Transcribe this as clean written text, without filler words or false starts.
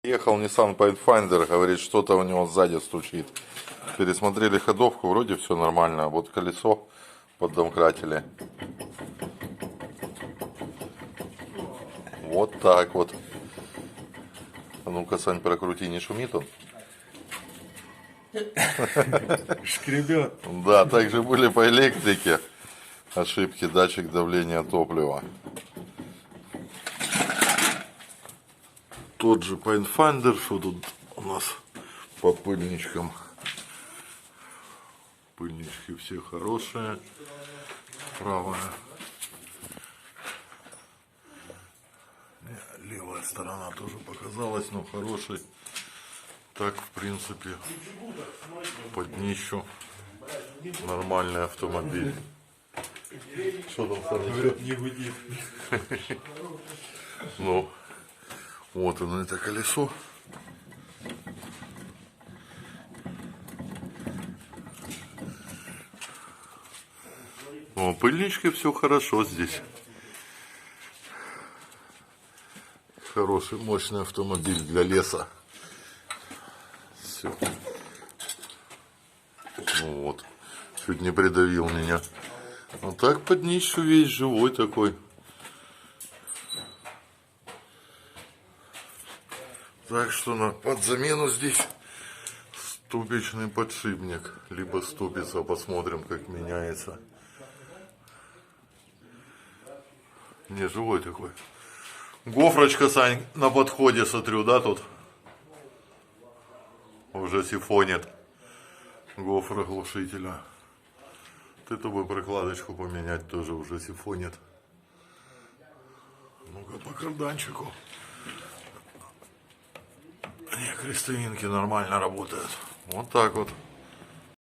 Ехал Nissan Pathfinder, говорит, что-то у него сзади стучит. Пересмотрели ходовку, вроде все нормально. Вот колесо поддомкратили. Вот так вот. А ну-ка, Сань, прокрути, не шумит он? Шкребет. Да, также были по электрике ошибки, датчик давления топлива. Тот же Pathfinder, что тут у нас по пыльничкам. Пыльнички все хорошие. Правая. Левая сторона тоже показалась, но хороший. Так, в принципе, под днищу нормальный автомобиль. Что там, Саня? Не гудит. Ну, вот оно, это колесо. О, пыльнички, все хорошо здесь. Хороший, мощный автомобиль для леса. Все. Ну вот, чуть не придавил меня. А так под днищу весь живой такой. Так что под замену здесь ступичный подшипник. Либо ступица, посмотрим, как меняется. Не, живой такой. Гофрочка, Сань, на подходе, смотрю, да, тут? Уже сифонит. Гофра глушителя. Ты-то бы прокладочку поменять, тоже уже сифонит. Ну-ка по карданчику. Не, крестовинки нормально работают. Вот так вот.